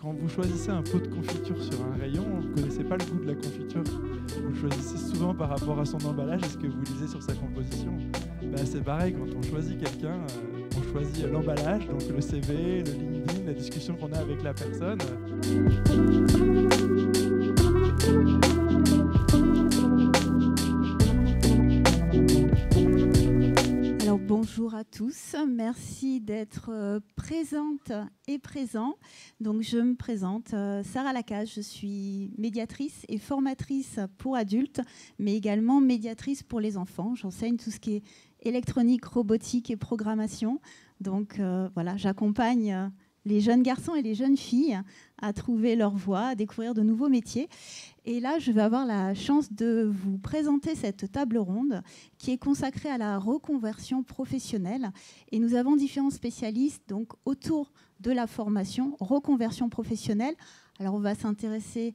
quand vous choisissez un pot de confiture sur un rayon, vous ne connaissez pas le goût de la confiture. Vous le choisissez souvent par rapport à son emballage et ce que vous lisez sur sa composition. C'est pareil, quand on choisit quelqu'un, on choisit l'emballage, donc le CV, le LinkedIn, la discussion qu'on a avec la personne. Alors bonjour à tous, merci d'être présentes et présents. Donc je me présente, Sarah Lacaze, je suis médiatrice et formatrice pour adultes, mais également médiatrice pour les enfants. J'enseigne tout ce qui est électronique, robotique et programmation. Donc voilà, j'accompagne les jeunes garçons et les jeunes filles à trouver leur voie, à découvrir de nouveaux métiers. Et là, je vais avoir la chance de vous présenter cette table ronde qui est consacrée à la reconversion professionnelle. Et nous avons différents spécialistes donc, autour de la formation, reconversion professionnelle. Alors, on va s'intéresser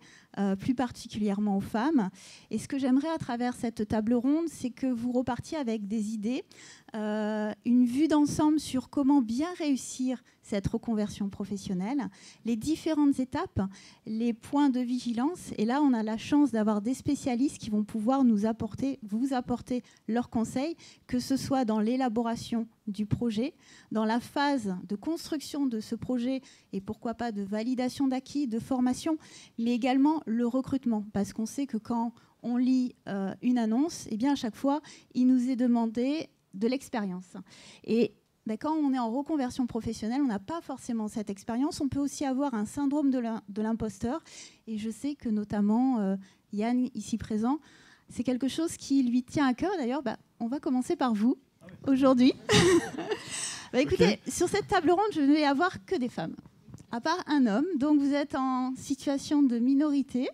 plus particulièrement aux femmes. Et ce que j'aimerais à travers cette table ronde, c'est que vous repartiez avec des idées, une vue d'ensemble sur comment bien réussir cette reconversion professionnelle, les différentes étapes, les points de vigilance. Et là, on a la chance d'avoir des spécialistes qui vont pouvoir vous apporter leurs conseils, que ce soit dans l'élaboration du projet, dans la phase de construction de ce projet et pourquoi pas de validation d'acquis, de formation, mais également le recrutement. Parce qu'on sait que quand on lit une annonce, eh bien, à chaque fois, il nous est demandé de l'expérience. Et quand on est en reconversion professionnelle, on n'a pas forcément cette expérience. On peut aussi avoir un syndrome de l'imposteur. Et je sais que notamment Yann, ici présent, c'est quelque chose qui lui tient à cœur. D'ailleurs, on va commencer par vous aujourd'hui. Écoutez, sur cette table ronde, je ne vais avoir que des femmes, à part un homme. Donc vous êtes en situation de minorité.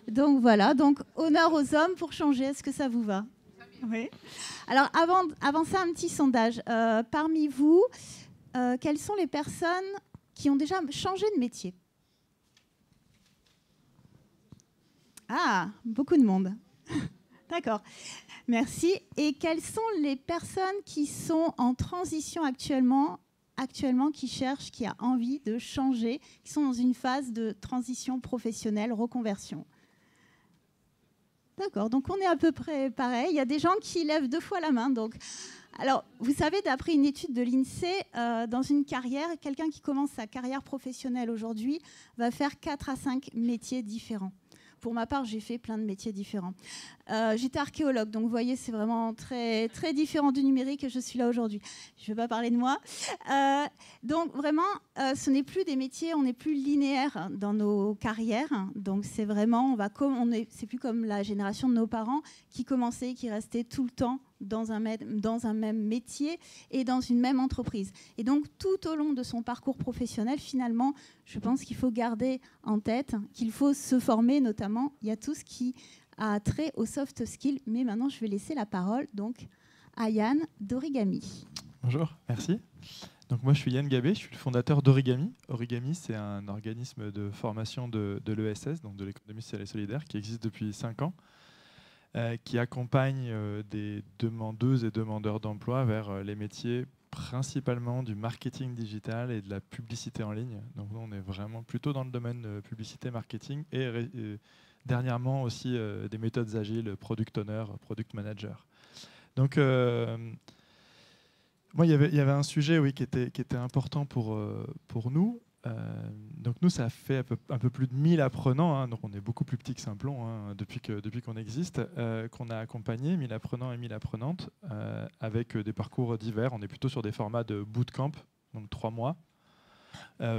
Donc voilà, donc honneur aux hommes pour changer. Est-ce que ça vous va ? Oui. Alors, avant ça, un petit sondage. Parmi vous, quelles sont les personnes qui ont déjà changé de métier ? Ah, beaucoup de monde. D'accord. Merci. Et quelles sont les personnes qui sont en transition actuellement, qui cherchent, qui a envie de changer, qui sont dans une phase de transition professionnelle, reconversion ? D'accord, donc on est à peu près pareil. Il y a des gens qui lèvent 2 fois la main. Donc, alors, vous savez, d'après une étude de l'INSEE, dans une carrière, quelqu'un qui commence sa carrière professionnelle aujourd'hui va faire 4 à 5 métiers différents. Pour ma part, j'ai fait plein de métiers différents. J'étais archéologue, donc vous voyez, c'est vraiment très, très différent du numérique et je suis là aujourd'hui. Je ne vais pas parler de moi. Donc vraiment, ce n'est plus des métiers, on n'est plus linéaire dans nos carrières. Donc c'est vraiment, c'est plus comme la génération de nos parents qui commençaient, qui restaient tout le temps dans un même métier et dans une même entreprise. Et donc, tout au long de son parcours professionnel, finalement, je pense qu'il faut garder en tête qu'il faut se former, notamment. Il y a tout ce qui a trait aux soft skills. Mais maintenant, je vais laisser la parole donc, à Yann d'Origami. Bonjour, merci. Donc moi, je suis Yann Gabé, je suis le fondateur d'Origami. Origami, c'est un organisme de formation de l'ESS, donc de l'économie sociale et solidaire, qui existe depuis 5 ans. Qui accompagne des demandeuses et demandeurs d'emploi vers les métiers principalement du marketing digital et de la publicité en ligne. Donc nous, on est vraiment plutôt dans le domaine publicité, marketing et dernièrement aussi des méthodes agiles, product owner, product manager. Donc moi, il y avait un sujet qui était important pour nous. Donc nous, ça fait un peu plus de 1000 apprenants, donc on est beaucoup plus petit que Simplon depuis qu'on existe, qu'on a accompagné 1000 apprenants et 1000 apprenantes avec des parcours divers. On est plutôt sur des formats de bootcamp, donc 3 mois,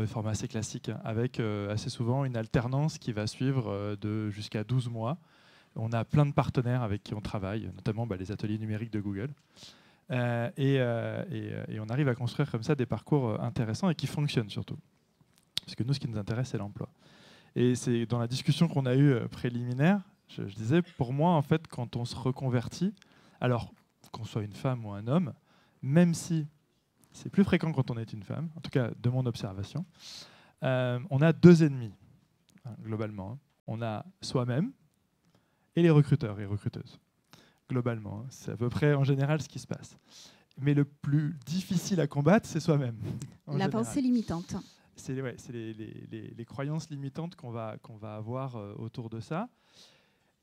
format assez classique, avec assez souvent une alternance qui va suivre de jusqu'à 12 mois. On a plein de partenaires avec qui on travaille, notamment les ateliers numériques de Google. Et on arrive à construire comme ça des parcours intéressants et qui fonctionnent surtout. Parce que nous, ce qui nous intéresse, c'est l'emploi. Et c'est dans la discussion qu'on a eue préliminaire, je disais, pour moi, en fait, quand on se reconvertit, alors qu'on soit une femme ou un homme, même si c'est plus fréquent quand on est une femme, en tout cas de mon observation, on a 2 ennemis, globalement. On a soi-même et les recruteurs et recruteuses, globalement. C'est à peu près, en général, ce qui se passe. Mais le plus difficile à combattre, c'est soi-même. La pensée limitante. c'est ouais, les croyances limitantes qu'on va avoir autour de ça.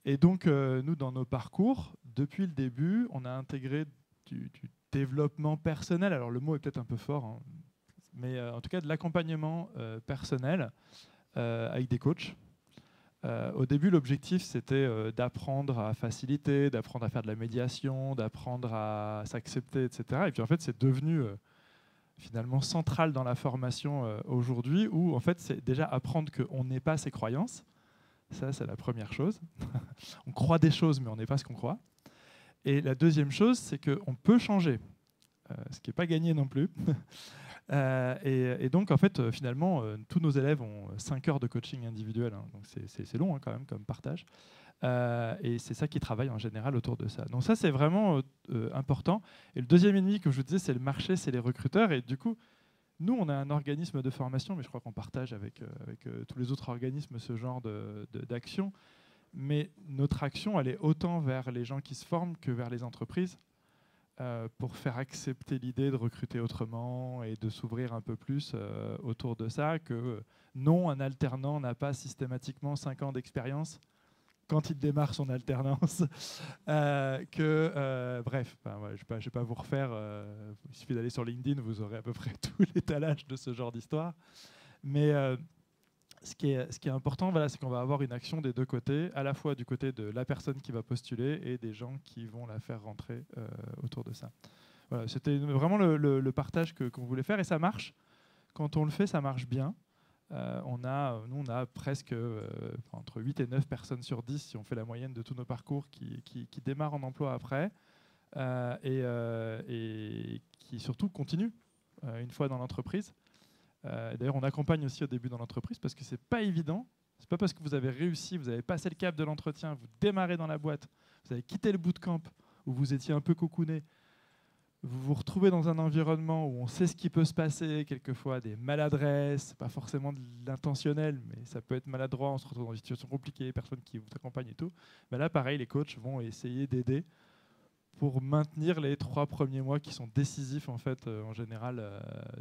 Et donc, nous, dans nos parcours, depuis le début, on a intégré du développement personnel. Alors, le mot est peut-être un peu fort, hein, mais en tout cas, de l'accompagnement personnel avec des coachs. Au début, l'objectif, c'était d'apprendre à faciliter, d'apprendre à faire de la médiation, d'apprendre à s'accepter, etc. Et puis, en fait, c'est devenu finalement central dans la formation aujourd'hui, où, en fait, c'est déjà apprendre qu'on n'est pas ses croyances. Ça, c'est la première chose. On croit des choses, mais on n'est pas ce qu'on croit. Et la deuxième chose, c'est qu'on peut changer, ce qui n'est pas gagné non plus. Et donc, en fait, finalement, tous nos élèves ont 5 heures de coaching individuel. Hein, donc, c'est long hein, quand même comme partage. Et c'est ça qui travaille en général autour de ça. Donc ça, c'est vraiment important. Et le deuxième ennemi, comme je vous disais, c'est le marché, c'est les recruteurs. Et du coup, nous, on a un organisme de formation, mais je crois qu'on partage avec tous les autres organismes ce genre d'action. Mais notre action, elle est autant vers les gens qui se forment que vers les entreprises pour faire accepter l'idée de recruter autrement et de s'ouvrir un peu plus autour de ça, que non, un alternant n'a pas systématiquement 5 ans d'expérience quand il démarre son alternance, bref, ouais, je ne vais pas vous refaire, il suffit d'aller sur LinkedIn, vous aurez à peu près tout l'étalage de ce genre d'histoire. Mais ce qui est important, voilà, c'est qu'on va avoir une action des deux côtés, à la fois du côté de la personne qui va postuler et des gens qui vont la faire rentrer autour de ça. Voilà, c'était vraiment le partage qu'on voulait faire, et ça marche. Quand on le fait, ça marche bien. On a presque entre 8 et 9 personnes sur 10, si on fait la moyenne de tous nos parcours, qui démarrent en emploi après et qui surtout continuent une fois dans l'entreprise. D'ailleurs, on accompagne aussi au début dans l'entreprise parce que c'est pas évident. C'est pas parce que vous avez réussi, vous avez passé le cap de l'entretien, vous démarrez dans la boîte, vous avez quitté le bootcamp où vous étiez un peu cocooné, vous vous retrouvez dans un environnement où on sait ce qui peut se passer, quelquefois des maladresses, pas forcément de l'intentionnel, mais ça peut être maladroit, on se retrouve dans une situation compliquée, personne qui vous accompagne et tout. Ben là, pareil, les coachs vont essayer d'aider pour maintenir les 3 premiers mois qui sont décisifs en fait, en général,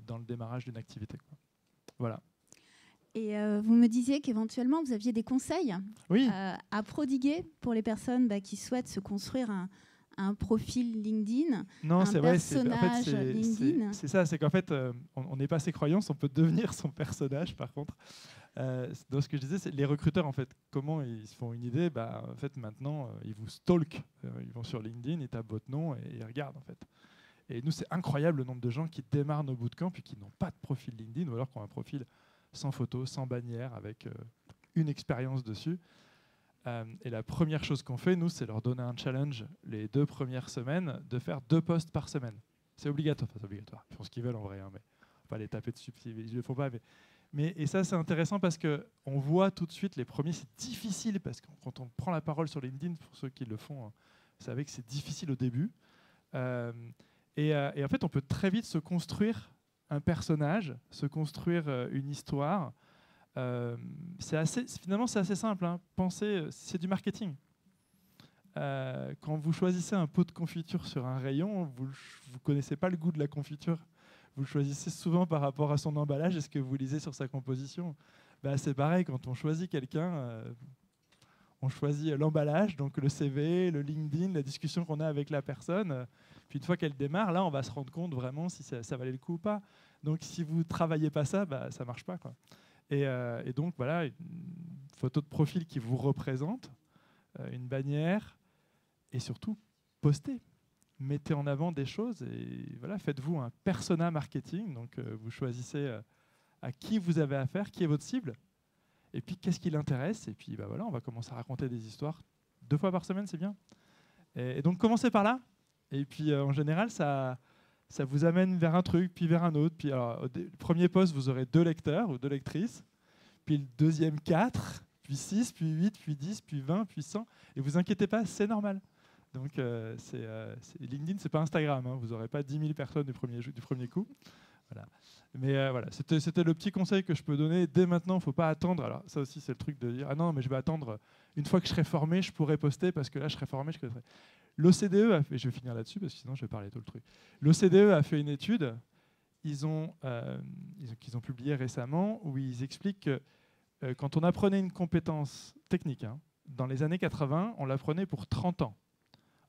dans le démarrage d'une activité, quoi. Voilà. Et vous me disiez qu'éventuellement, vous aviez des conseils à prodiguer pour les personnes qui souhaitent se construire un profil LinkedIn, non, un personnage LinkedIn. C'est ça, c'est qu'en fait, on n'est pas ses croyances, on peut devenir son personnage, par contre. Dans ce que je disais, c'est les recruteurs, en fait, comment ils se font une idée, en fait, maintenant, ils vous stalkent. Ils vont sur LinkedIn, ils tapent votre nom et ils regardent, en fait. Et nous, c'est incroyable le nombre de gens qui démarrent nos bootcamps et qui n'ont pas de profil LinkedIn, ou alors qui ont un profil sans photo, sans bannière, avec une expérience dessus. Et la première chose qu'on fait, nous, c'est leur donner un challenge les 2 premières semaines de faire 2 posts par semaine. C'est obligatoire, enfin, c'est obligatoire. Ils font ce qu'ils veulent en vrai, hein, mais faut pas les taper dessus s'ils ne le font pas. Et ça, c'est intéressant parce qu'on voit tout de suite, les premiers, c'est difficile parce que quand on prend la parole sur LinkedIn, pour ceux qui le font, vous savez que c'est difficile au début. Et en fait, on peut très vite se construire un personnage, se construire une histoire. Finalement, c'est assez simple. Hein. Pensez, c'est du marketing. Quand vous choisissez un pot de confiture sur un rayon, vous ne connaissez pas le goût de la confiture. Vous le choisissez souvent par rapport à son emballage et ce que vous lisez sur sa composition. C'est pareil, quand on choisit quelqu'un, on choisit l'emballage, donc le CV, le LinkedIn, la discussion qu'on a avec la personne. Puis une fois qu'elle démarre, là, on va se rendre compte vraiment si ça valait le coup ou pas. Donc si vous ne travaillez pas ça, ça ne marche pas, quoi. Et donc, voilà, une photo de profil qui vous représente, une bannière, et surtout, postez. Mettez en avant des choses et voilà, faites-vous un persona marketing. Donc, vous choisissez à qui vous avez affaire, qui est votre cible, et puis qu'est-ce qui l'intéresse. Et puis, voilà, on va commencer à raconter des histoires 2 fois par semaine, c'est bien. Et donc, commencez par là. Et puis, en général, ça vous amène vers un truc, puis vers un autre. Puis, alors, au premier post, vous aurez 2 lecteurs ou 2 lectrices. Puis le deuxième, 4, puis 6, puis 8, puis 10, puis 20, puis 100. Et vous inquiétez pas, c'est normal. Donc, LinkedIn, c'est pas Instagram. Hein. Vous n'aurez pas 10 000 personnes du premier coup. Voilà. Mais voilà, c'était le petit conseil que je peux donner. Dès maintenant, il ne faut pas attendre. Alors, ça aussi, c'est le truc de dire « Ah non, mais je vais attendre. Une fois que je serai formé, je pourrai poster parce que là, je serai formé. » L'OCDE a fait, je vais finir là-dessus parce que sinon, je vais parler tout le truc. L'OCDE a fait une étude. qu'ils ont publié récemment, où ils expliquent que quand on apprenait une compétence technique, hein, dans les années 80, on l'apprenait pour 30 ans.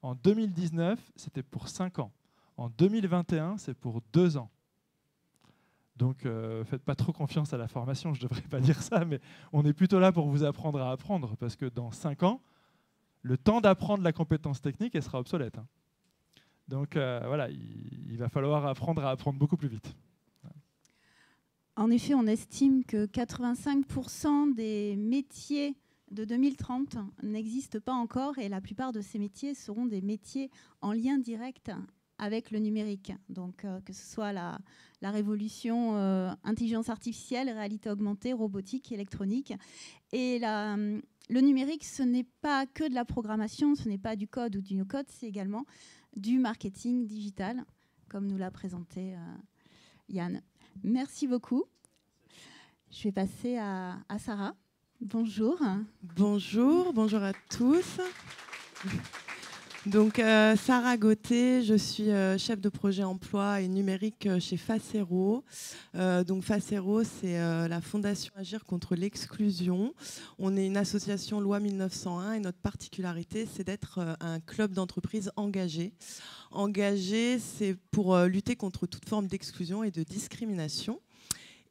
En 2019, c'était pour 5 ans. En 2021, c'est pour 2 ans. Donc, faites pas trop confiance à la formation, je ne devrais pas dire ça, mais on est plutôt là pour vous apprendre à apprendre, parce que dans 5 ans, le temps d'apprendre la compétence technique, elle sera obsolète. Hein. Donc, voilà, il va falloir apprendre à apprendre beaucoup plus vite. En effet, on estime que 85% des métiers de 2030 n'existent pas encore et la plupart de ces métiers seront des métiers en lien direct avec le numérique. Donc, que ce soit la révolution intelligence artificielle, réalité augmentée, robotique, électronique. Et le numérique, ce n'est pas que de la programmation, ce n'est pas du code ou du no-code, c'est également du marketing digital, comme nous l'a présenté Yann. Merci beaucoup. Je vais passer à Sarah. Bonjour. Bonjour à tous. Donc, Sarah Gauthier, je suis chef de projet emploi et numérique chez Facero. Donc, Facero, c'est la Fondation Agir contre l'exclusion. On est une association loi 1901 et notre particularité, c'est d'être un club d'entreprise engagé. Engagé, c'est pour lutter contre toute forme d'exclusion et de discrimination.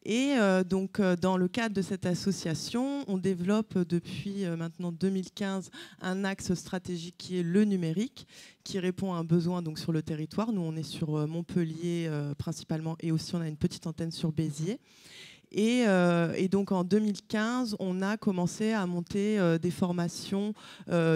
Et donc, dans le cadre de cette association, on développe depuis maintenant 2015 un axe stratégique qui est le numérique, qui répond à un besoin donc, sur le territoire. Nous, on est sur Montpellier principalement et aussi on a une petite antenne sur Béziers. Et donc en 2015, on a commencé à monter des formations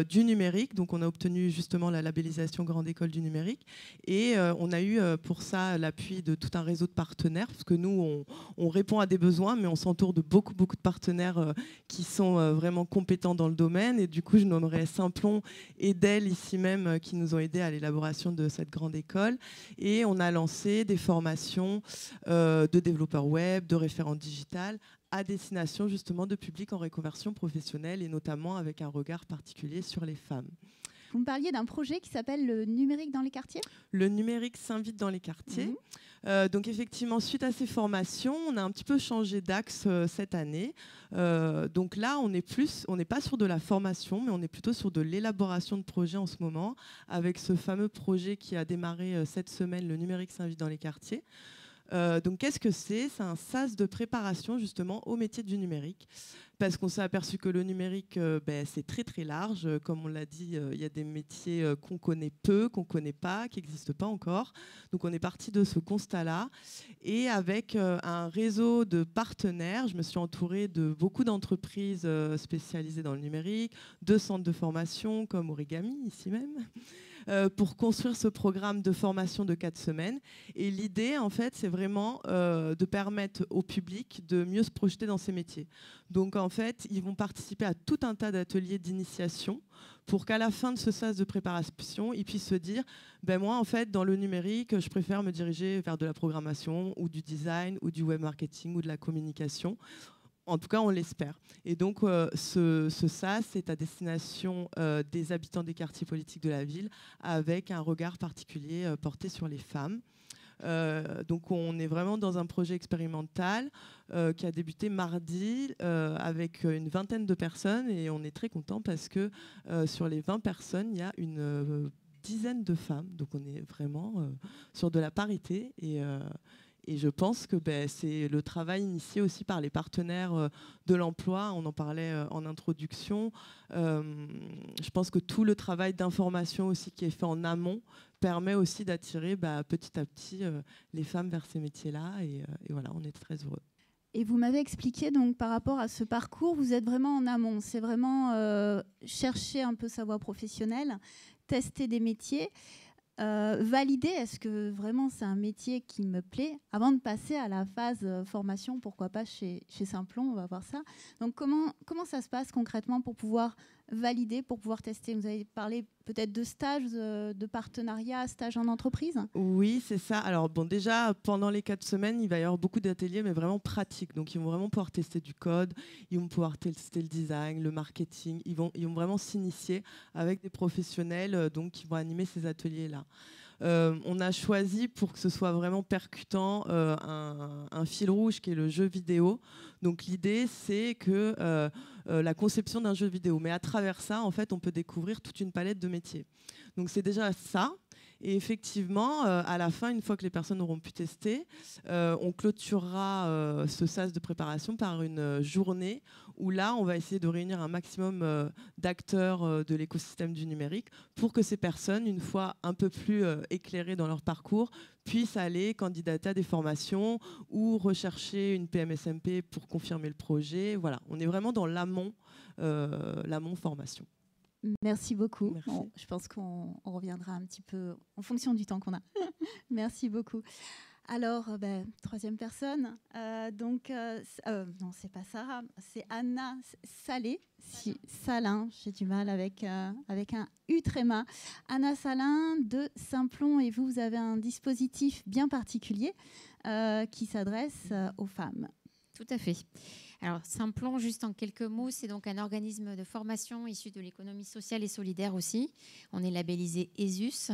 du numérique. Donc on a obtenu justement la labellisation Grande École du numérique. Et on a eu pour ça l'appui de tout un réseau de partenaires. Parce que nous, on répond à des besoins, mais on s'entoure de beaucoup de partenaires qui sont vraiment compétents dans le domaine. Et du coup, je nommerai Simplon et Dell ici même qui nous ont aidés à l'élaboration de cette grande école. Et on a lancé des formations de développeurs web, de référents digital à destination justement de publics en reconversion professionnelle et notamment avec un regard particulier sur les femmes. Vous me parliez d'un projet qui s'appelle le numérique dans les quartiers ? Le numérique s'invite dans les quartiers. Donc effectivement, suite à ces formations, on a un petit peu changé d'axe cette année. Donc là, on n'est pas sur de la formation, mais on est plutôt sur de l'élaboration de projets en ce moment, avec ce fameux projet qui a démarré cette semaine, le numérique s'invite dans les quartiers. Donc qu'est-ce que c'est ? C'est un sas de préparation justement au métier du numérique. Parce qu'on s'est aperçu que le numérique, c'est très très large. Comme on l'a dit, il y a des métiers qu'on connaît peu, qu'on ne connaît pas, qui n'existent pas encore. Donc on est parti de ce constat-là. Et avec un réseau de partenaires, je me suis entourée de beaucoup d'entreprises spécialisées dans le numérique, de centres de formation comme Origami, ici même, pour construire ce programme de formation de 4 semaines. Et l'idée, en fait, c'est vraiment de permettre au public de mieux se projeter dans ces métiers. Donc, en fait, ils vont participer à tout un tas d'ateliers d'initiation pour qu'à la fin de ce sas de préparation, ils puissent se dire moi, en fait, dans le numérique, je préfère me diriger vers de la programmation ou du design ou du web marketing ou de la communication. En tout cas, on l'espère. Et donc, ce SAS est à destination des habitants des quartiers politiques de la ville avec un regard particulier porté sur les femmes. Donc, on est vraiment dans un projet expérimental qui a débuté mardi avec une vingtaine de personnes et on est très content parce que sur les 20 personnes, il y a une dizaine de femmes. Donc, on est vraiment sur de la parité et je pense que c'est le travail initié aussi par les partenaires de l'emploi. On en parlait en introduction. Je pense que tout le travail d'information aussi qui est fait en amont permet aussi d'attirer petit à petit les femmes vers ces métiers-là. Et voilà, on est très heureux. Et vous m'avez expliqué, donc, par rapport à ce parcours, vous êtes vraiment en amont. C'est vraiment chercher un peu sa voie professionnelle, tester des métiers. Valider, est-ce que vraiment c'est un métier qui me plaît avant de passer à la phase formation, pourquoi pas chez Simplon, on va voir ça. Donc comment ça se passe concrètement pour pouvoir valider, pour pouvoir tester ? Vous avez parlé peut-être de stages, de partenariats, stages en entreprise ? Oui, c'est ça. Alors déjà, pendant les 4 semaines, il va y avoir beaucoup d'ateliers, mais vraiment pratiques. Donc, ils vont vraiment pouvoir tester du code, ils vont pouvoir tester le design, le marketing. Ils vont vraiment s'initier avec des professionnels qui vont animer ces ateliers-là. On a choisi, pour que ce soit vraiment percutant, un fil rouge qui est le jeu vidéo. Donc l'idée, c'est que la conception d'un jeu vidéo. Mais à travers ça, en fait, on peut découvrir toute une palette de métiers. Donc c'est déjà ça. Et effectivement, à la fin, une fois que les personnes auront pu tester, on clôturera ce sas de préparation par une journée où là, on va essayer de réunir un maximum d'acteurs de l'écosystème du numérique pour que ces personnes, une fois un peu plus éclairées dans leur parcours, puissent aller candidater à des formations ou rechercher une PMSMP pour confirmer le projet. Voilà, on est vraiment dans l'amont formation. Merci beaucoup. Merci. Bon, je pense qu'on reviendra un petit peu en fonction du temps qu'on a. Merci beaucoup. Alors, troisième personne. Non, c'est pas Sarah, c'est Anna Salé. Salin, j'ai du mal avec un U tréma. Anna Salin de Simplon, et vous avez un dispositif bien particulier qui s'adresse aux femmes. Tout à fait. Alors, Simplon, juste en quelques mots, c'est donc un organisme de formation issu de l'économie sociale et solidaire aussi. On est labellisé ESUS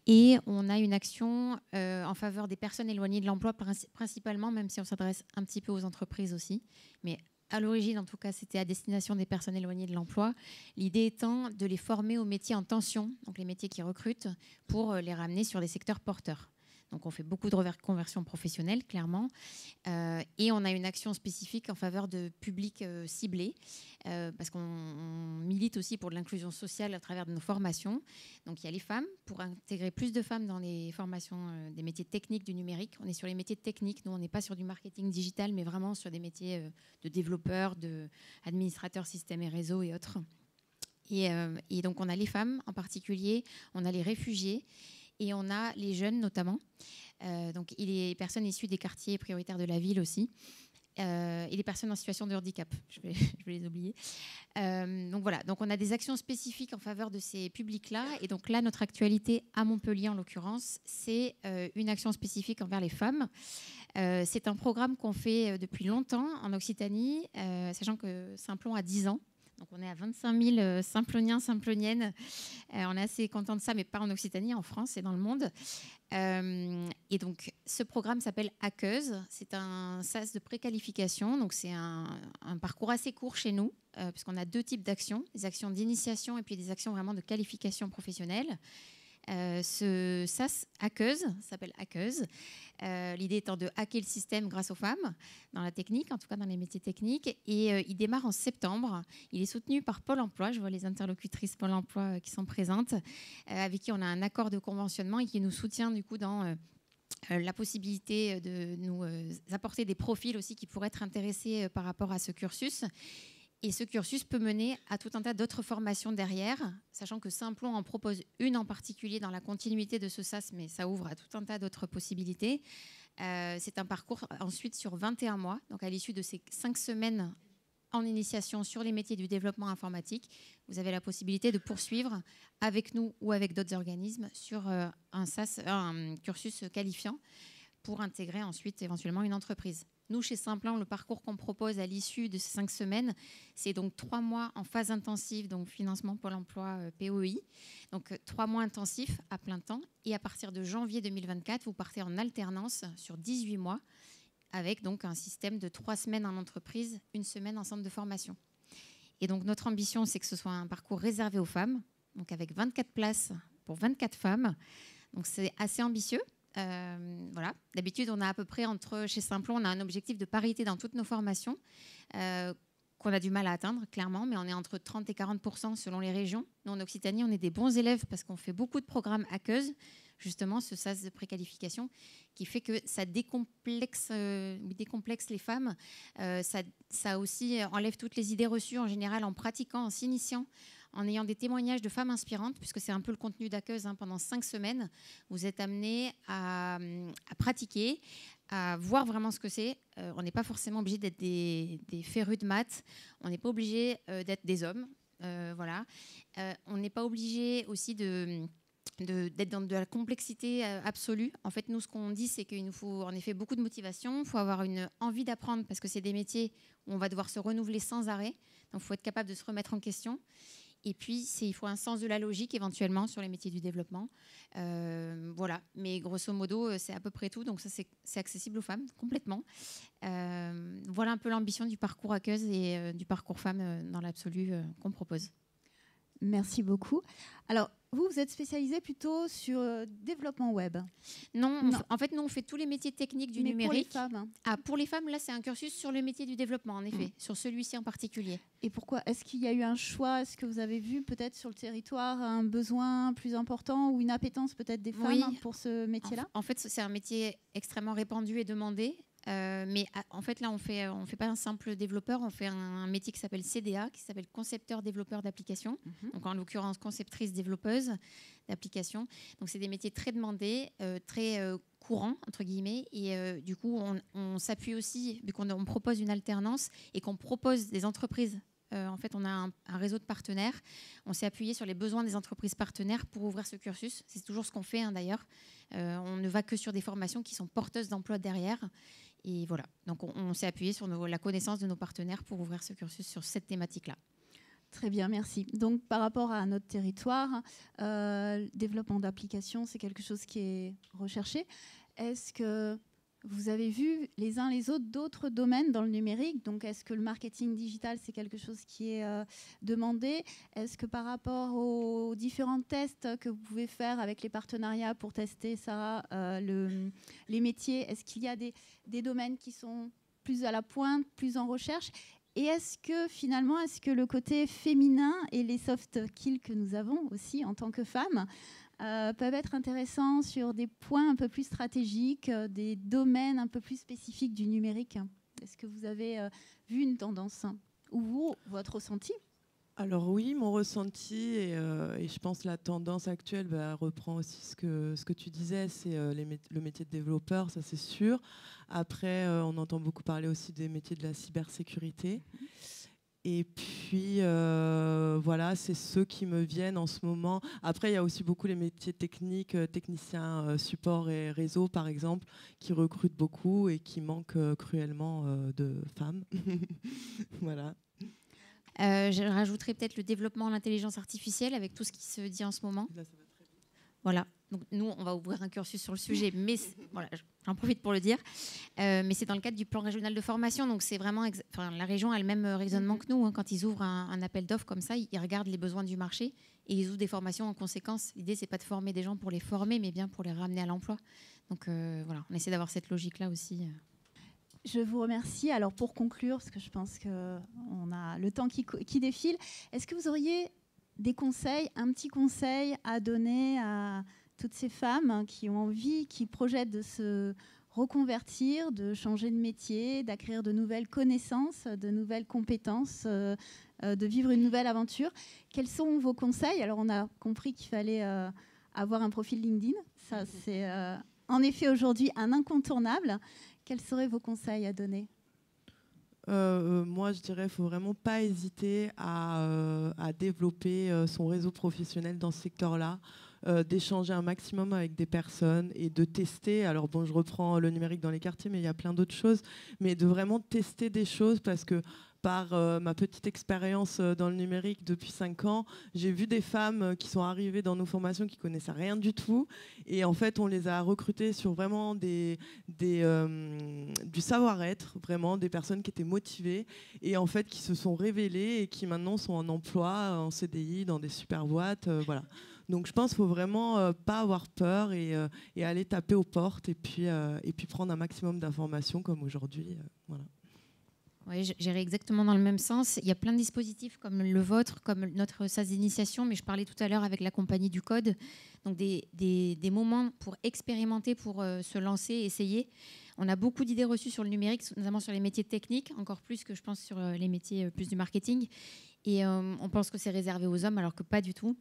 et on a une action en faveur des personnes éloignées de l'emploi principalement, même si on s'adresse un petit peu aux entreprises aussi. Mais à l'origine, en tout cas, c'était à destination des personnes éloignées de l'emploi. L'idée étant de les former aux métiers en tension, donc les métiers qui recrutent, pour les ramener sur des secteurs porteurs. Donc, on fait beaucoup de reconversion professionnelle, clairement. Et on a une action spécifique en faveur de publics ciblés, parce qu'on milite aussi pour de l'inclusion sociale à travers de nos formations. Donc, il y a les femmes, pour intégrer plus de femmes dans les formations des métiers techniques du numérique. On est sur les métiers techniques. Nous, on n'est pas sur du marketing digital, mais vraiment sur des métiers de développeurs, d'administrateurs systèmes et réseaux et autres. Et donc, on a les femmes en particulier, on a les réfugiés, et on a les jeunes notamment, donc les personnes issues des quartiers prioritaires de la ville aussi, et les personnes en situation de handicap, je vais les oublier. Donc voilà, donc on a des actions spécifiques en faveur de ces publics-là, et donc là, notre actualité à Montpellier en l'occurrence, c'est une action spécifique envers les femmes. C'est un programme qu'on fait depuis longtemps en Occitanie, sachant que Simplon a 10 ans. Donc on est à 25 000 Simploniens, Simploniennes. On est assez content de ça, mais pas en Occitanie, en France et dans le monde. Et donc ce programme s'appelle Hackeuse. C'est un sas de préqualification. Donc c'est un parcours assez court chez nous, puisqu'on a 2 types d'actions, des actions d'initiation et puis des actions vraiment de qualification professionnelle. Ce sas Hackeuse s'appelle Hackeuse. L'idée étant de hacker le système grâce aux femmes, dans la technique, en tout cas dans les métiers techniques. Et il démarre en septembre. Il est soutenu par Pôle emploi. Je vois les interlocutrices Pôle emploi qui sont présentes, avec qui on a un accord de conventionnement et qui nous soutient du coup dans la possibilité de nous apporter des profils aussi qui pourraient être intéressés par rapport à ce cursus. Et ce cursus peut mener à tout un tas d'autres formations derrière, sachant que Simplon en propose une en particulier dans la continuité de ce SAS, mais ça ouvre à tout un tas d'autres possibilités. C'est un parcours ensuite sur 21 mois, donc à l'issue de ces 5 semaines en initiation sur les métiers du développement informatique, vous avez la possibilité de poursuivre avec nous ou avec d'autres organismes sur un cursus qualifiant pour intégrer ensuite éventuellement une entreprise. Nous, chez Simplon, le parcours qu'on propose à l'issue de ces 5 semaines, c'est donc 3 mois en phase intensive, donc financement Pôle emploi POI. Donc 3 mois intensifs à plein temps. Et à partir de janvier 2024, vous partez en alternance sur 18 mois avec donc un système de 3 semaines en entreprise, 1 semaine en centre de formation. Et donc notre ambition, c'est que ce soit un parcours réservé aux femmes, donc avec 24 places pour 24 femmes. Donc c'est assez ambitieux. Voilà. D'habitude, on a à peu près chez Simplon, on a un objectif de parité dans toutes nos formations qu'on a du mal à atteindre, clairement, mais on est entre 30 et 40% selon les régions. Nous, en Occitanie, on est des bons élèves parce qu'on fait beaucoup de programmes Hackeuse, justement, ce SAS de préqualification, qui fait que ça décomplexe les femmes. Ça aussi enlève toutes les idées reçues, en général, en pratiquant, en s'initiant, en ayant des témoignages de femmes inspirantes, puisque c'est un peu le contenu d'Hackeuse. Pendant 5 semaines, vous êtes amenés à pratiquer, à voir vraiment ce que c'est. On n'est pas forcément obligé d'être des férus de maths. On n'est pas obligé d'être des hommes. Voilà. On n'est pas obligé aussi d'être dans de la complexité absolue. En fait, nous, ce qu'on dit, c'est qu'il nous faut en effet beaucoup de motivation. Il faut avoir une envie d'apprendre, parce que c'est des métiers où on va devoir se renouveler sans arrêt. Donc, il faut être capable de se remettre en question. Et puis, il faut un sens de la logique éventuellement sur les métiers du développement. Voilà. Mais grosso modo, c'est à peu près tout. Donc ça, c'est accessible aux femmes complètement. Voilà un peu l'ambition du parcours aqueuse et du parcours femme dans l'absolu qu'on propose. Merci beaucoup. Alors, vous êtes spécialisé plutôt sur développement web? Non. En fait, nous, on fait tous les métiers techniques du numérique. Pour les femmes. Pour les femmes, là, c'est un cursus sur le métier du développement, en effet, sur celui-ci en particulier. Et pourquoi? Est-ce qu'il y a eu un choix? Est-ce que vous avez vu peut-être sur le territoire un besoin plus important ou une appétence peut-être des femmes pour ce métier-là? En fait, c'est un métier extrêmement répandu et demandé. Mais en fait, là, on fait pas un simple développeur, on fait un métier qui s'appelle CDA, qui s'appelle concepteur-développeur d'applications. Donc, en l'occurrence, conceptrice-développeuse d'applications. Donc, c'est des métiers très demandés, très courants, entre guillemets. Et du coup, on s'appuie aussi, vu qu'on propose une alternance et qu'on propose des entreprises. En fait, on a un réseau de partenaires. On s'est appuyé sur les besoins des entreprises partenaires pour ouvrir ce cursus. C'est toujours ce qu'on fait, d'ailleurs. On ne va que sur des formations qui sont porteuses d'emploi derrière. Et voilà. Donc, on s'est appuyé sur la connaissance de nos partenaires pour ouvrir ce cursus sur cette thématique-là. Très bien, merci. Donc, par rapport à notre territoire, le développement d'applications, c'est quelque chose qui est recherché. Est-ce que vous avez vu les uns les autres d'autres domaines dans le numérique? Donc, est-ce que le marketing digital, c'est quelque chose qui est demandé? Est-ce que par rapport aux différents tests que vous pouvez faire avec les partenariats pour tester ça, les métiers, est-ce qu'il y a des domaines qui sont plus à la pointe, plus en recherche? Et est-ce que le côté féminin et les soft skills que nous avons aussi en tant que femmes peuvent être intéressants sur des points un peu plus stratégiques, des domaines un peu plus spécifiques du numérique? Est-ce que vous avez vu une tendance ou votre ressenti? Alors oui, mon ressenti et je pense la tendance actuelle reprend aussi ce que tu disais, c'est le métier de développeur, ça c'est sûr. Après, on entend beaucoup parler aussi des métiers de la cybersécurité. Et puis, voilà, c'est ceux qui me viennent en ce moment. Après, il y a aussi beaucoup les métiers techniques, techniciens support et réseau, par exemple, qui recrutent beaucoup et qui manquent cruellement de femmes. Voilà. Je rajouterais peut-être le développement de l'intelligence artificielle avec tout ce qui se dit en ce moment. Là, ça va très vite. Voilà. Donc, nous, on va ouvrir un cursus sur le sujet, mais voilà, j'en profite pour le dire. Mais c'est dans le cadre du plan régional de formation. Donc, c'est vraiment la région a le même raisonnement que nous. Hein. Quand ils ouvrent un appel d'offres comme ça, ils regardent les besoins du marché et ils ouvrent des formations en conséquence. L'idée, c'est pas de former des gens pour les former, mais bien pour les ramener à l'emploi. Donc, voilà, on essaie d'avoir cette logique-là aussi. Je vous remercie. Alors, pour conclure, parce que je pense qu'on a le temps qui défile, est-ce que vous auriez des conseils, un petit conseil à donner à toutes ces femmes qui ont envie, qui projettent de se reconvertir, de changer de métier, d'acquérir de nouvelles connaissances, de nouvelles compétences, de vivre une nouvelle aventure? Quels sont vos conseils? Alors, on a compris qu'il fallait avoir un profil LinkedIn. Ça, c'est en effet aujourd'hui un incontournable. Quels seraient vos conseils à donner? Moi, je dirais qu'il ne faut vraiment pas hésiter à développer son réseau professionnel dans ce secteur-là, d'échanger un maximum avec des personnes et de tester. Alors bon, je reprends le numérique dans les quartiers, mais il y a plein d'autres choses. Mais de vraiment tester des choses parce que par ma petite expérience dans le numérique depuis 5 ans, j'ai vu des femmes qui sont arrivées dans nos formations qui connaissaient rien du tout. Et en fait, on les a recrutées sur vraiment du savoir-être, vraiment des personnes qui étaient motivées et en fait qui se sont révélées et qui maintenant sont en emploi, en CDI, dans des super boîtes. Voilà. Donc je pense qu'il ne faut vraiment pas avoir peur et aller taper aux portes et puis prendre un maximum d'informations comme aujourd'hui. Voilà. Oui, j'irai exactement dans le même sens. Il y a plein de dispositifs comme le vôtre, comme notre SAS d'initiation, mais je parlais tout à l'heure avec la compagnie du code. Donc des moments pour expérimenter, pour se lancer, essayer. On a beaucoup d'idées reçues sur le numérique, notamment sur les métiers techniques, encore plus que je pense sur les métiers plus du marketing. Et on pense que c'est réservé aux hommes, alors que pas du tout.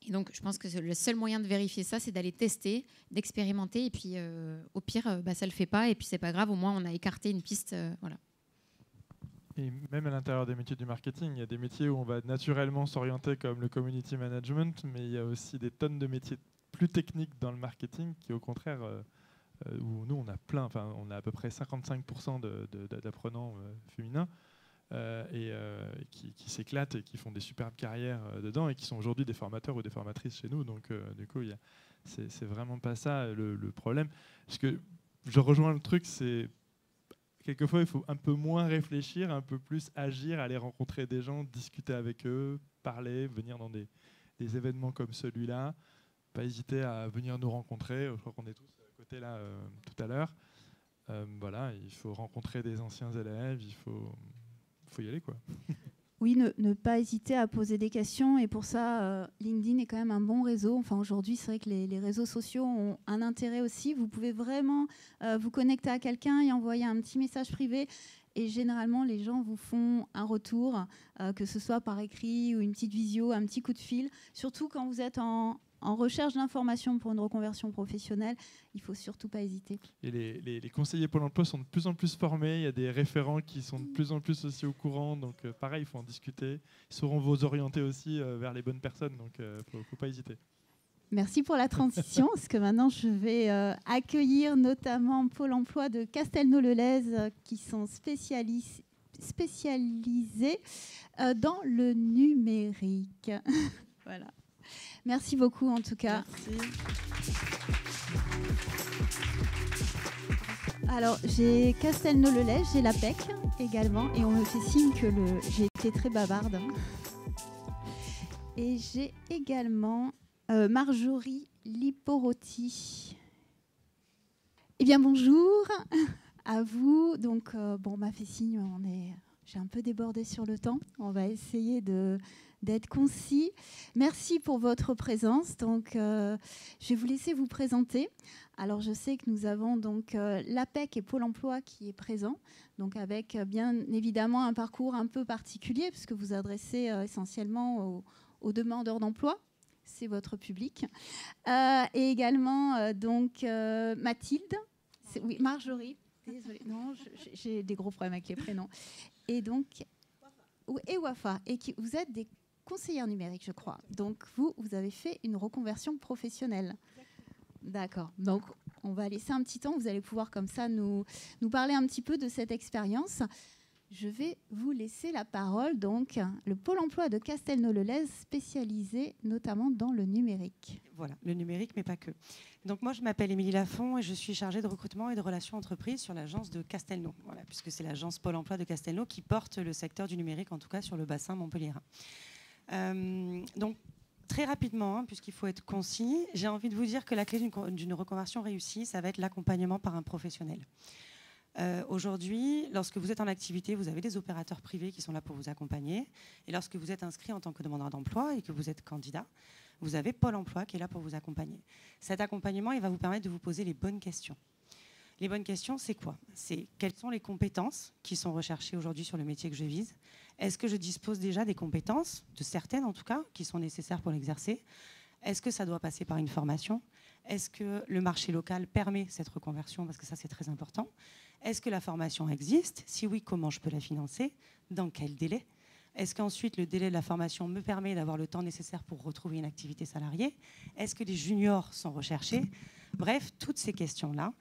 Et donc, je pense que le seul moyen de vérifier ça, c'est d'aller tester, d'expérimenter. Et puis, au pire, ça ne le fait pas. Et puis, c'est pas grave. Au moins, on a écarté une piste. Voilà. Et même à l'intérieur des métiers du marketing, il y a des métiers où on va naturellement s'orienter comme le community management, mais il y a aussi des tonnes de métiers plus techniques dans le marketing qui, au contraire, où nous, on a plein, enfin, on a à peu près 55% d'apprenants féminins. qui s'éclatent et qui font des superbes carrières dedans et qui sont aujourd'hui des formateurs ou des formatrices chez nous. Donc, du coup, c'est vraiment pas ça le problème. Parce que je rejoins le truc, c'est quelquefois il faut un peu moins réfléchir, un peu plus agir, aller rencontrer des gens, discuter avec eux, parler, venir dans des événements comme celui-là. Pas hésiter à venir nous rencontrer. Je crois qu'on est tous à côté là tout à l'heure. Voilà, il faut rencontrer des anciens élèves, il faut y aller, quoi. Oui, ne pas hésiter à poser des questions. Et pour ça, LinkedIn est quand même un bon réseau. Enfin, aujourd'hui, c'est vrai que les réseaux sociaux ont un intérêt aussi. Vous pouvez vraiment vous connecter à quelqu'un et envoyer un petit message privé. Et généralement, les gens vous font un retour, que ce soit par écrit ou une petite visio, un petit coup de fil. Surtout quand vous êtes en recherche d'informations pour une reconversion professionnelle, il ne faut surtout pas hésiter. Et les conseillers Pôle emploi sont de plus en plus formés. Il y a des référents qui sont de plus en plus aussi au courant. Donc, pareil, il faut en discuter. Ils sauront vous orienter aussi vers les bonnes personnes. Donc, il ne faut pas hésiter. Merci pour la transition, parce que maintenant, je vais accueillir notamment Pôle emploi de Castelnau-le-Lez, qui sont spécialisés dans le numérique. Voilà. Merci beaucoup, en tout cas. Merci. Alors, j'ai Castelnau-le-Lez, j'ai l'APEC également, et on me fait signe que j'ai été très bavarde. Et j'ai également Marjorie Liporotti. Eh bien, bonjour à vous. Donc, on m'a fait signe, j'ai un peu débordé sur le temps. On va essayer d'être concis. Merci pour votre présence. Donc, je vais vous laisser vous présenter. Alors, je sais que nous avons donc l'APEC et Pôle emploi qui est présent, donc avec bien évidemment un parcours un peu particulier, puisque vous adressez essentiellement aux demandeurs d'emploi. C'est votre public. Et également, donc, Mathilde, oui, Marjorie. Désolée, non, j'ai des gros problèmes avec les prénoms. Et donc, et Wafa, vous êtes des conseillères numériques, je crois. Donc, vous avez fait une reconversion professionnelle. D'accord. Donc, on va laisser un petit temps. Vous allez pouvoir comme ça nous parler un petit peu de cette expérience. Je vais vous laisser la parole. Donc, le Pôle emploi de Castelnau-le-Lez, spécialisé notamment dans le numérique. Voilà, le numérique, mais pas que. Donc, moi, je m'appelle Émilie Lafont et je suis chargée de recrutement et de relations entreprises sur l'agence de Castelnau. Voilà, puisque c'est l'agence Pôle emploi de Castelnau qui porte le secteur du numérique, en tout cas sur le bassin montpelliérain. Donc, très rapidement, puisqu'il faut être concis, j'ai envie de vous dire que la clé d'une reconversion réussie, ça va être l'accompagnement par un professionnel. Aujourd'hui, lorsque vous êtes en activité, vous avez des opérateurs privés qui sont là pour vous accompagner. Et lorsque vous êtes inscrit en tant que demandeur d'emploi et que vous êtes candidat, vous avez Pôle emploi qui est là pour vous accompagner. Cet accompagnement, il va vous permettre de vous poser les bonnes questions. Les bonnes questions, c'est quoi? C'est quelles sont les compétences qui sont recherchées aujourd'hui sur le métier que je vise? Est-ce que je dispose déjà des compétences, de certaines en tout cas, qui sont nécessaires pour l'exercer? Est-ce que ça doit passer par une formation? Est-ce que le marché local permet cette reconversion? Parce que ça, c'est très important. Est-ce que la formation existe? Si oui, comment je peux la financer? Dans quel délai? Est-ce qu'ensuite, le délai de la formation me permet d'avoir le temps nécessaire pour retrouver une activité salariée? Est-ce que les juniors sont recherchés? Bref, toutes ces questions-là,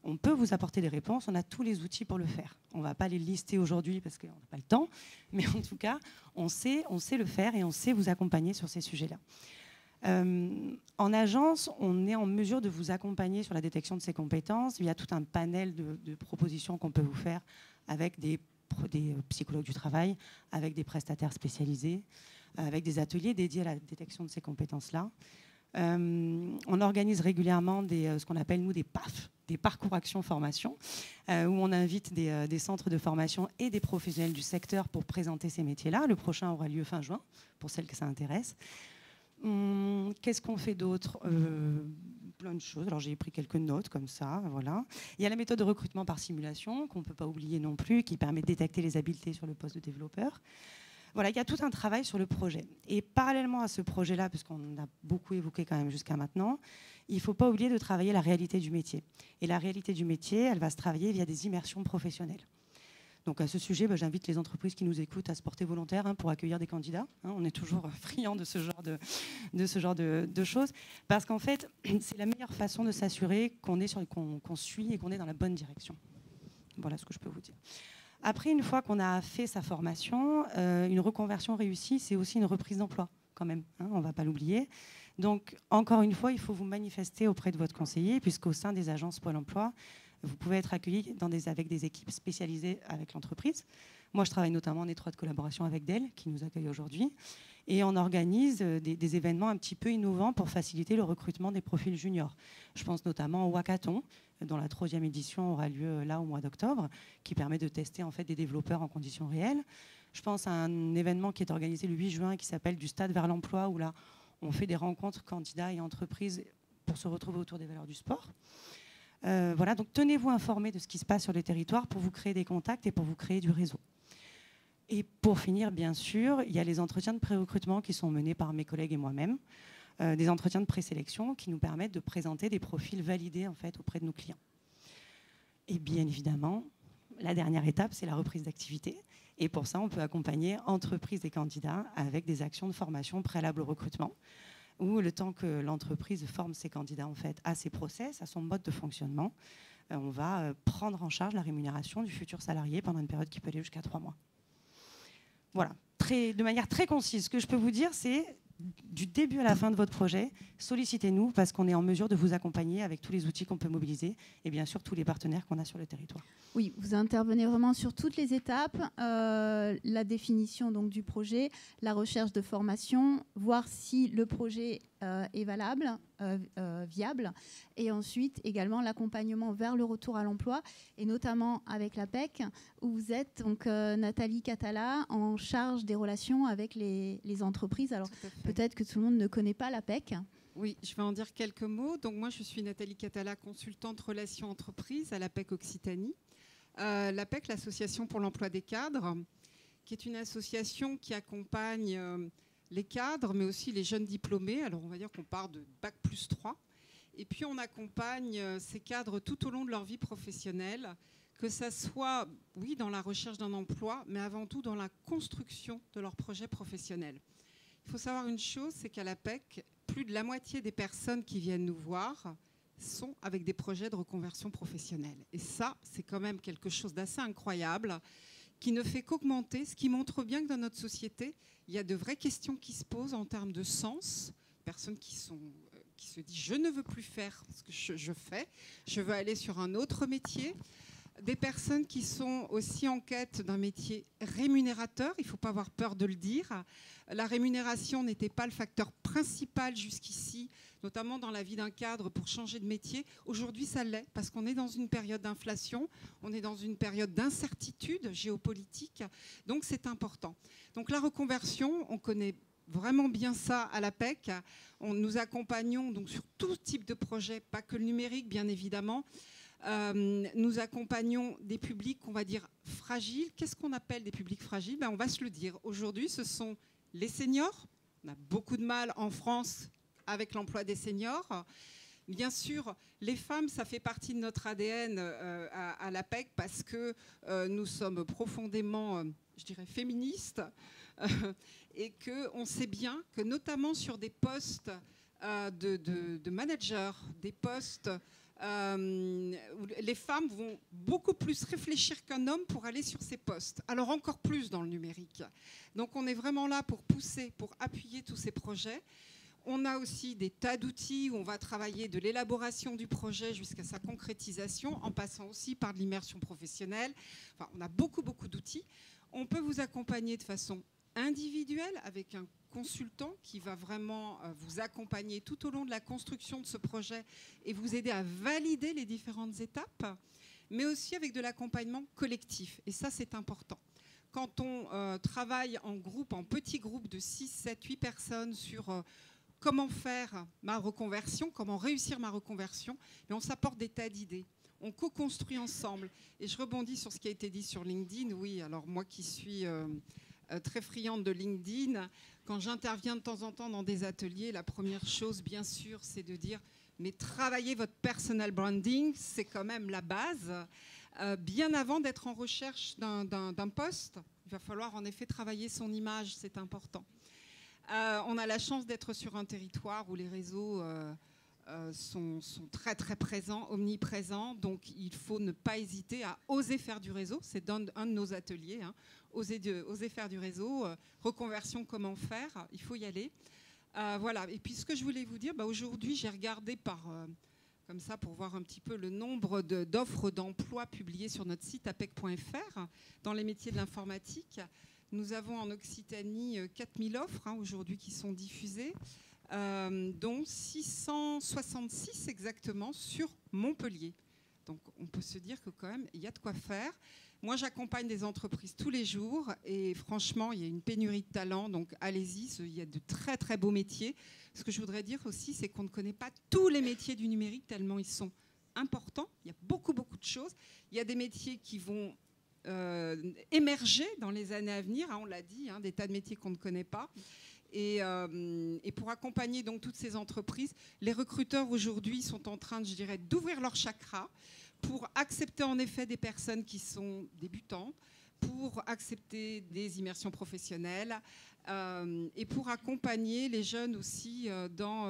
on peut vous apporter des réponses. On a tous les outils pour le faire. On ne va pas les lister aujourd'hui parce qu'on n'a pas le temps. Mais en tout cas, on sait le faire et on sait vous accompagner sur ces sujets-là. En agence, on est en mesure de vous accompagner sur la détection de ces compétences. Il y a tout un panel de propositions qu'on peut vous faire avec des psychologues du travail, avec des prestataires spécialisés, avec des ateliers dédiés à la détection de ces compétences-là. On organise régulièrement ce qu'on appelle, nous, des PAF, des parcours action formation, où on invite des centres de formation et des professionnels du secteur pour présenter ces métiers-là. Le prochain aura lieu fin juin, pour celles que ça intéresse. Qu'est-ce qu'on fait d'autre? Plein de choses. Alors j'ai pris quelques notes comme ça. Voilà. Il y a la méthode de recrutement par simulation qu'on ne peut pas oublier non plus, qui permet de détecter les habiletés sur le poste de développeur. Voilà, il y a tout un travail sur le projet. Et parallèlement à ce projet-là, puisqu'on a beaucoup évoqué quand même jusqu'à maintenant, il ne faut pas oublier de travailler la réalité du métier. Et la réalité du métier, elle va se travailler via des immersions professionnelles. Donc à ce sujet, j'invite les entreprises qui nous écoutent à se porter volontaires pour accueillir des candidats. On est toujours friands de ce genre de choses, parce qu'en fait, c'est la meilleure façon de s'assurer qu'on suit et qu'on est dans la bonne direction. Voilà ce que je peux vous dire. Après, une fois qu'on a fait sa formation, une reconversion réussie, c'est aussi une reprise d'emploi, quand même, hein, on ne va pas l'oublier. Donc, encore une fois, il faut vous manifester auprès de votre conseiller, puisqu'au sein des agences Pôle emploi, vous pouvez être accueilli avec des équipes spécialisées avec l'entreprise. Moi, je travaille notamment en étroite collaboration avec Dell, qui nous accueille aujourd'hui. Et on organise des événements un petit peu innovants pour faciliter le recrutement des profils juniors. Je pense notamment au Hackathon, dont la 3e édition aura lieu là au mois d'octobre, qui permet de tester en fait des développeurs en conditions réelles. Je pense à un événement qui est organisé le 8 juin qui s'appelle Du stade vers l'emploi, où là, on fait des rencontres candidats et entreprises pour se retrouver autour des valeurs du sport. Voilà, donc tenez-vous informés de ce qui se passe sur les territoires pour vous créer des contacts et pour vous créer du réseau. Et pour finir, bien sûr, il y a les entretiens de pré-recrutement qui sont menés par mes collègues et moi-même, des entretiens de présélection qui nous permettent de présenter des profils validés en fait, auprès de nos clients. Et bien évidemment, la dernière étape, c'est la reprise d'activité. Et pour ça, on peut accompagner entreprises et candidats avec des actions de formation préalables au recrutement, où le temps que l'entreprise forme ses candidats en fait, à ses process, à son mode de fonctionnement, on va prendre en charge la rémunération du futur salarié pendant une période qui peut aller jusqu'à 3 mois. Voilà, de manière très concise, ce que je peux vous dire, c'est du début à la fin de votre projet, sollicitez-nous parce qu'on est en mesure de vous accompagner avec tous les outils qu'on peut mobiliser et bien sûr tous les partenaires qu'on a sur le territoire. Oui, vous intervenez vraiment sur toutes les étapes, la définition donc, du projet, la recherche de formation, voir si le projet est valable, viable, et ensuite également l'accompagnement vers le retour à l'emploi, et notamment avec l'APEC, où vous êtes donc Nathalie Catala en charge des relations avec les entreprises. Alors peut-être que tout le monde ne connaît pas l'APEC. Oui, je vais en dire quelques mots. Donc moi, je suis Nathalie Catala, consultante relations entreprises à l'APEC Occitanie. L'APEC, l'Association pour l'emploi des cadres, qui est une association qui accompagne les cadres, mais aussi les jeunes diplômés. Alors on va dire qu'on part de Bac plus 3. Et puis on accompagne ces cadres tout au long de leur vie professionnelle, que ça soit, oui, dans la recherche d'un emploi, mais avant tout dans la construction de leur projet professionnel. Il faut savoir une chose, c'est qu'à l'APEC, plus de la moitié des personnes qui viennent nous voir sont avec des projets de reconversion professionnelle. Et ça, c'est quand même quelque chose d'assez incroyable qui ne fait qu'augmenter, ce qui montre bien que dans notre société, il y a de vraies questions qui se posent en termes de sens. Personnes qui se disent « je ne veux plus faire ce que je fais, je veux aller sur un autre métier ». Des personnes qui sont aussi en quête d'un métier rémunérateur, il ne faut pas avoir peur de le dire. La rémunération n'était pas le facteur principal jusqu'ici, notamment dans la vie d'un cadre pour changer de métier. Aujourd'hui, ça l'est, parce qu'on est dans une période d'inflation, on est dans une période d'incertitude géopolitique, donc c'est important. Donc la reconversion, on connaît vraiment bien ça à l'APEC. Nous accompagnons donc sur tout type de projet, pas que le numérique, bien évidemment. Nous accompagnons des publics, on va dire, fragiles. Qu'est-ce qu'on appelle des publics fragiles ? On va se le dire. Aujourd'hui, ce sont les seniors. On a beaucoup de mal en France avec l'emploi des seniors. Bien sûr, les femmes, ça fait partie de notre ADN à l'APEC parce que nous sommes profondément, je dirais, féministes et qu'on sait bien que notamment sur des postes de managers, des postes où les femmes vont beaucoup plus réfléchir qu'un homme pour aller sur ces postes. Alors encore plus dans le numérique. Donc on est vraiment là pour pousser, pour appuyer tous ces projets. On a aussi des tas d'outils où on va travailler de l'élaboration du projet jusqu'à sa concrétisation, en passant aussi par de l'immersion professionnelle. Enfin, on a beaucoup d'outils. On peut vous accompagner de façon individuelle avec un consultant qui va vraiment vous accompagner tout au long de la construction de ce projet et vous aider à valider les différentes étapes, mais aussi avec de l'accompagnement collectif. Et ça, c'est important. Quand on travaille en groupe, en petits groupes de 6, 7, 8 personnes sur comment faire ma reconversion, comment réussir ma reconversion, mais on s'apporte des tas d'idées. On co-construit ensemble. Et je rebondis sur ce qui a été dit sur LinkedIn. Oui, alors moi qui suis très friande de LinkedIn, quand j'interviens de temps en temps dans des ateliers, la première chose, bien sûr, c'est de dire mais travaillez votre personal branding, c'est quand même la base. Bien avant d'être en recherche d'un poste, il va falloir en effet travailler son image, c'est important. On a la chance d'être sur un territoire où les réseaux sont très très présents, omniprésents. Donc il faut ne pas hésiter à oser faire du réseau. C'est un de nos ateliers, hein. Oser faire du réseau, reconversion, comment faire, il faut y aller. Voilà. Et puis ce que je voulais vous dire, aujourd'hui j'ai regardé comme ça pour voir un petit peu le nombre d'offres d'emploi publiées sur notre site apec.fr dans les métiers de l'informatique. Nous avons en Occitanie 4000 offres aujourd'hui qui sont diffusées, dont 666 exactement sur Montpellier. Donc on peut se dire que quand même il y a de quoi faire. Moi j'accompagne des entreprises tous les jours et franchement il y a une pénurie de talents, donc allez-y, il y a de très très beaux métiers. Ce que je voudrais dire aussi, c'est qu'on ne connaît pas tous les métiers du numérique tellement ils sont importants. Il y a beaucoup de choses. Il y a des métiers qui vont émerger dans les années à venir, hein, on l'a dit, hein, des tas de métiers qu'on ne connaît pas. Et pour accompagner donc toutes ces entreprises, les recruteurs aujourd'hui sont en train, je dirais, d'ouvrir leur chakra pour accepter en effet des personnes qui sont débutantes, pour accepter des immersions professionnelles et pour accompagner les jeunes aussi dans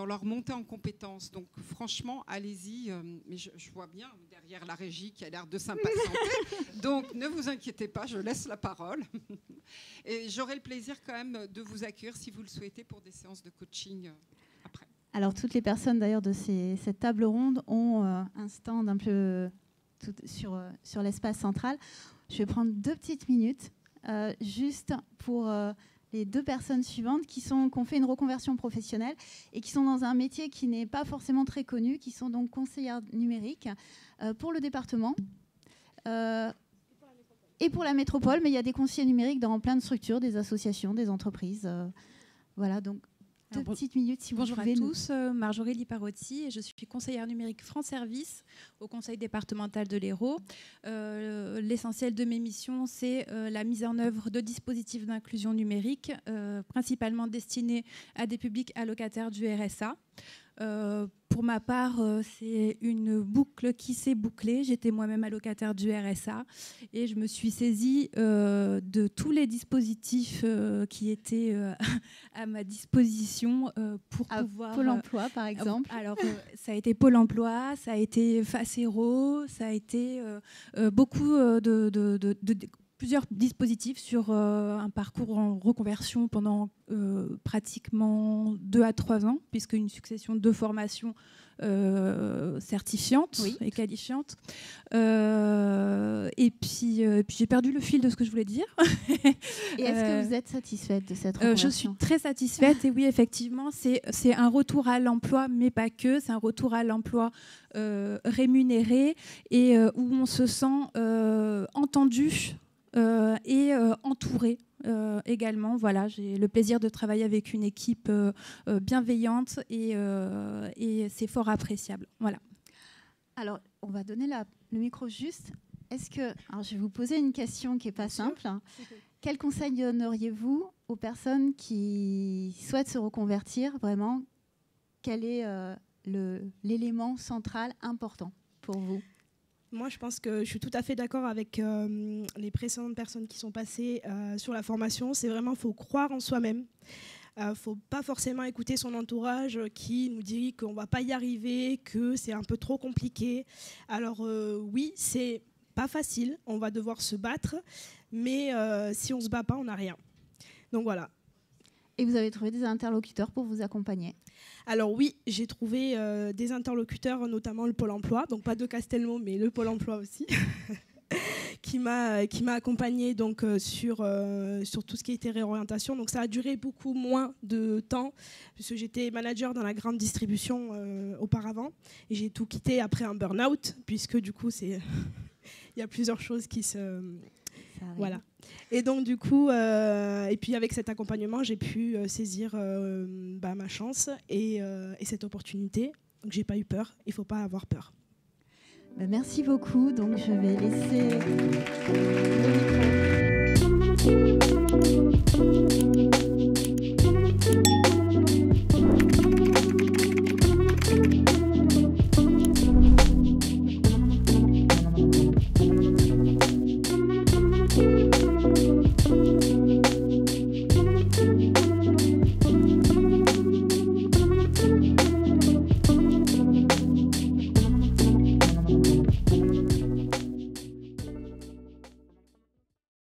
leur montée en compétences. Donc franchement, allez-y. Mais je vois bien derrière la régie qui a l'air de s'impatienter. Donc ne vous inquiétez pas, je laisse la parole. Et j'aurai le plaisir quand même de vous accueillir si vous le souhaitez pour des séances de coaching après. Alors toutes les personnes d'ailleurs de cette table ronde ont un stand un peu sur l'espace central. Je vais prendre 2 petites minutes juste pour les 2 personnes suivantes qui ont fait une reconversion professionnelle et qui sont dans un métier qui n'est pas forcément très connu, qui sont donc conseillères numériques pour le département et pour la métropole, mais il y a des conseillers numériques dans plein de structures, des associations, des entreprises. Voilà, donc 2 petites minutes si vous pouvez. Bonjour à tous, Marjorie Liparotti et je suis conseillère numérique France Service au conseil départemental de l'Hérault. L'essentiel de mes missions, c'est la mise en œuvre de dispositifs d'inclusion numérique, principalement destinés à des publics allocataires du RSA. Pour ma part, c'est une boucle qui s'est bouclée. J'étais moi-même allocataire du RSA et je me suis saisie de tous les dispositifs qui étaient à ma disposition pour pouvoir... Pôle emploi, par exemple. Alors, ça a été Pôle emploi, ça a été Facero, ça a été beaucoup plusieurs dispositifs sur un parcours en reconversion pendant pratiquement 2 à 3 ans, puisque une succession de formations certifiantes et qualifiantes. Et puis j'ai perdu le fil de ce que je voulais dire. Et est-ce que vous êtes satisfaite de cette reconversion ? Je suis très satisfaite et oui, effectivement, c'est un retour à l'emploi, mais pas que. C'est un retour à l'emploi rémunéré et où on se sent entendu et entouré également. Voilà, j'ai le plaisir de travailler avec une équipe bienveillante et c'est fort appréciable. Voilà. Alors, on va donner le micro juste. Alors, je vais vous poser une question qui n'est pas simple. Quel conseil donneriez-vous aux personnes qui souhaitent se reconvertir vraiment ? Quel est l'élément central important pour vous ? Moi, je pense que je suis tout à fait d'accord avec les précédentes personnes qui sont passées sur la formation. C'est vraiment, il faut croire en soi-même. Il ne faut pas forcément écouter son entourage qui nous dit qu'on ne va pas y arriver, que c'est un peu trop compliqué. Alors oui, c'est pas facile, on va devoir se battre, mais si on ne se bat pas, on n'a rien. Donc voilà. Et vous avez trouvé des interlocuteurs pour vous accompagner ? Alors oui, j'ai trouvé des interlocuteurs, notamment le Pôle emploi, donc pas de Castelnau, mais le Pôle emploi aussi, qui m'a accompagnée donc, sur tout ce qui était réorientation. Donc ça a duré beaucoup moins de temps, puisque j'étais manager dans la grande distribution auparavant, et j'ai tout quitté après un burn-out, puisque du coup, il y a plusieurs choses qui se... Voilà. Et donc du coup, et puis avec cet accompagnement, j'ai pu saisir ma chance et cette opportunité. Donc j'ai pas eu peur. Il faut pas avoir peur. Merci beaucoup. Donc je vais laisser le micro.